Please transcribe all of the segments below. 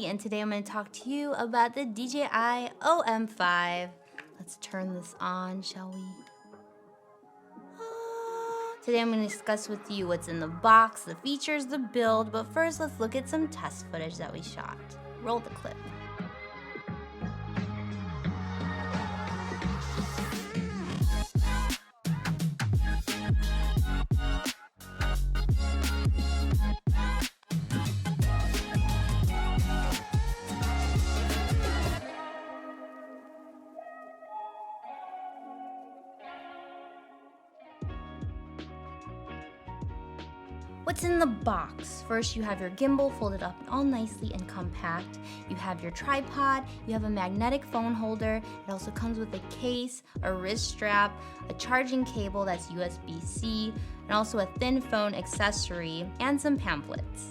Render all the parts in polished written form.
and today I'm going to talk to you about the DJI OM5. Let's turn this on, shall we? Today I'm going to discuss with you what's in the box, the features, the build, but first let's look at some test footage that we shot. Roll the clip. What's in the box? First, you have your gimbal folded up all nicely and compact. You have your tripod, you have a magnetic phone holder. It also comes with a case, a wrist strap, a charging cable that's USB-C, and also a thin phone accessory, and some pamphlets.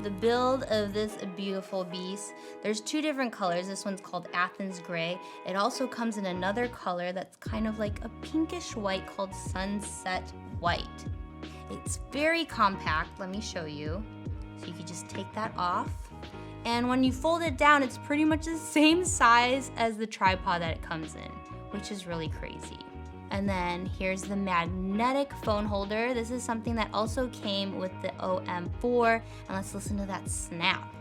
The build of this beautiful beast, there's two different colors. This one's called Athens Gray. It also comes in another color that's kind of like a pinkish white called Sunset White. It's very compact, let me show you. So you can just take that off. And when you fold it down, it's pretty much the same size as the tripod that it comes in, which is really crazy. And then here's the magnetic phone holder. This is something that also came with the OM4. And let's listen to that snap.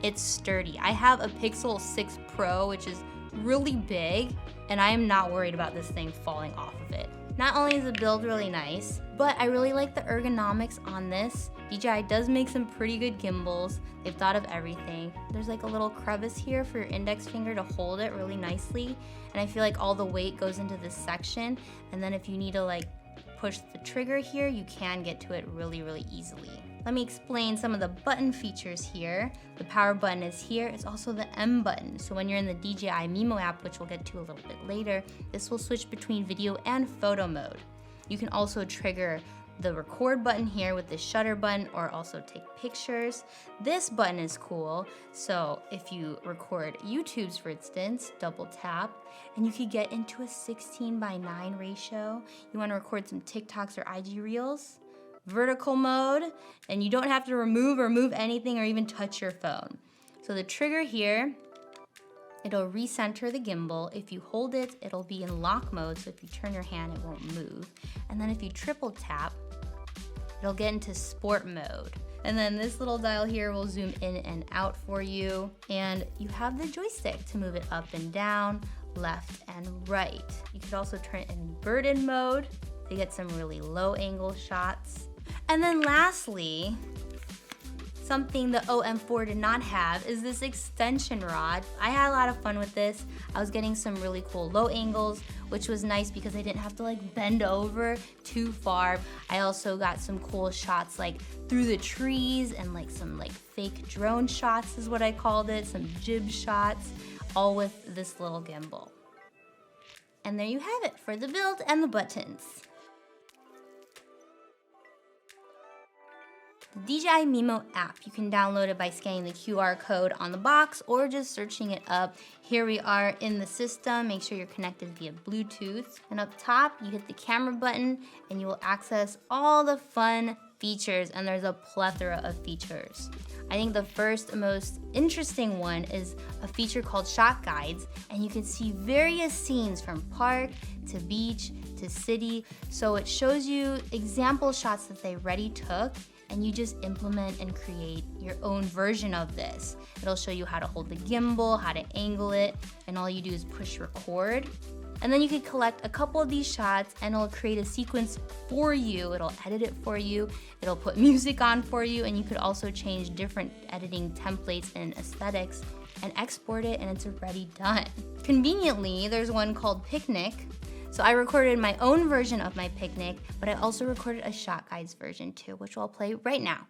It's sturdy. I have a Pixel 6 Pro, which is really big, and I am not worried about this thing falling off of it. Not only is the build really nice, but I really like the ergonomics on this. DJI does make some pretty good gimbals. They've thought of everything. There's like a little crevice here for your index finger to hold it really nicely. And I feel like all the weight goes into this section. And then if you need to like push the trigger here, you can get to it really, really easily. Let me explain some of the button features here. The power button is here. It's also the M button. So when you're in the DJI Mimo app, which we'll get to a little bit later, this will switch between video and photo mode. You can also trigger the record button here with the shutter button, or also take pictures. This button is cool. So if you record YouTube's, for instance, double tap, and you could get into a 16:9 ratio. You want to record some TikToks or IG Reels? Vertical mode, and you don't have to remove or move anything or even touch your phone. So the trigger here, it'll recenter the gimbal. If you hold it, it'll be in lock mode, so if you turn your hand, it won't move. And then if you triple tap, it'll get into sport mode. And then this little dial here will zoom in and out for you. And you have the joystick to move it up and down, left and right. You could also turn it in inverted mode to get some really low angle shots. And then lastly, something the OM4 did not have is this extension rod. I had a lot of fun with this. I was getting some really cool low angles, which was nice because I didn't have to like bend over too far. I also got some cool shots like through the trees and like some like fake drone shots is what I called it, some jib shots, all with this little gimbal. And there you have it for the build and the buttons. The DJI Mimo app, you can download it by scanning the QR code on the box or just searching it up. Here we are in the system. Make sure you're connected via Bluetooth. And up top, you hit the camera button and you will access all the fun features, and there's a plethora of features. I think the first most interesting one is a feature called Shot Guides, and you can see various scenes from park to beach to city. So it shows you example shots that they already took, and you just implement and create your own version of this. It'll show you how to hold the gimbal, how to angle it, and all you do is push record. And then you can collect a couple of these shots and it'll create a sequence for you. It'll edit it for you, it'll put music on for you, and you could also change different editing templates and aesthetics and export it, and it's already done. Conveniently, there's one called Picnic. So I recorded my own version of my picnic, but I also recorded a Shot Guides version too, which I'll play right now.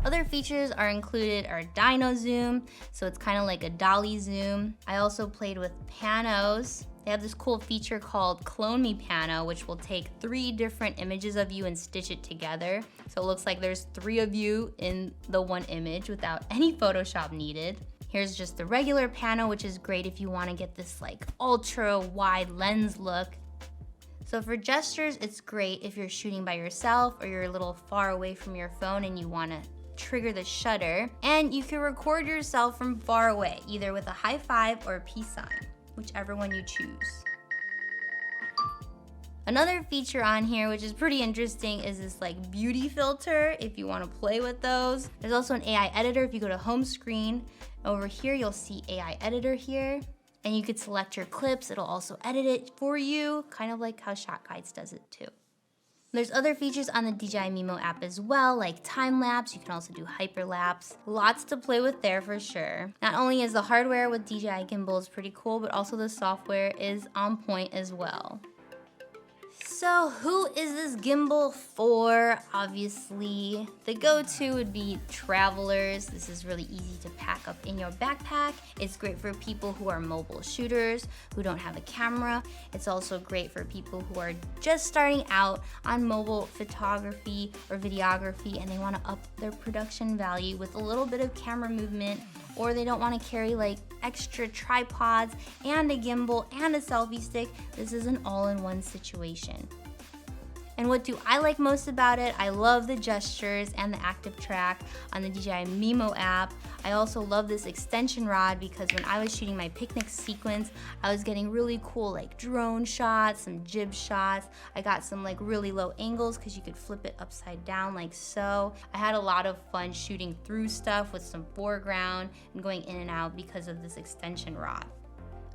Other features are included are dyno zoom, so it's kind of like a dolly zoom. I also played with panos. They have this cool feature called Clone Me Pano, which will take 3 different images of you and stitch it together. So it looks like there's 3 of you in the one image without any Photoshop needed. Here's just the regular pano, which is great if you want to get this like ultra wide lens look. So for gestures, it's great if you're shooting by yourself or you're a little far away from your phone and you want to trigger the shutter. And you can record yourself from far away, either with a high five or a peace sign, whichever one you choose. Another feature on here, which is pretty interesting, is this like beauty filter if you want to play with those. There's also an AI editor if you go to home screen. Over here, you'll see AI editor here. And you could select your clips. It'll also edit it for you, kind of like how Shot Guides does it too. There's other features on the DJI Mimo app as well, like time lapse. You can also do hyperlapse. Lots to play with there for sure. Not only is the hardware with DJI gimbals pretty cool, but also the software is on point as well. So who is this gimbal for? Obviously, the go-to would be travelers. This is really easy to pack up in your backpack. It's great for people who are mobile shooters, who don't have a camera. It's also great for people who are just starting out on mobile photography or videography and they want to up their production value with a little bit of camera movement, or they don't want to carry like extra tripods and a gimbal and a selfie stick. This is an all-in-one situation. And what do I like most about it? I love the gestures and the active track on the DJI Mimo app. I also love this extension rod because when I was shooting my picnic sequence, I was getting really cool like drone shots, some jib shots. I got some like really low angles because you could flip it upside down like so. I had a lot of fun shooting through stuff with some foreground and going in and out because of this extension rod.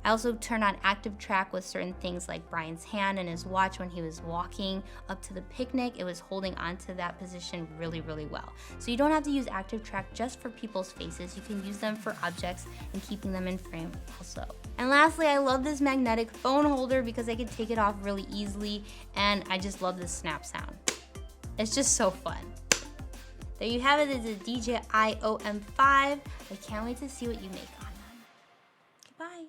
I also turned on active track with certain things like Brian's hand and his watch when he was walking up to the picnic. It was holding onto that position really, really well. So you don't have to use active track just for people's faces. You can use them for objects and keeping them in frame also. And lastly, I love this magnetic phone holder because I can take it off really easily, and I just love this snap sound. It's just so fun. There you have it. It's a DJI OM5. I can't wait to see what you make on them. Goodbye.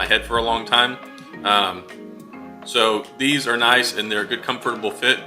Head for a long time. So these are nice and they're a good comfortable fit.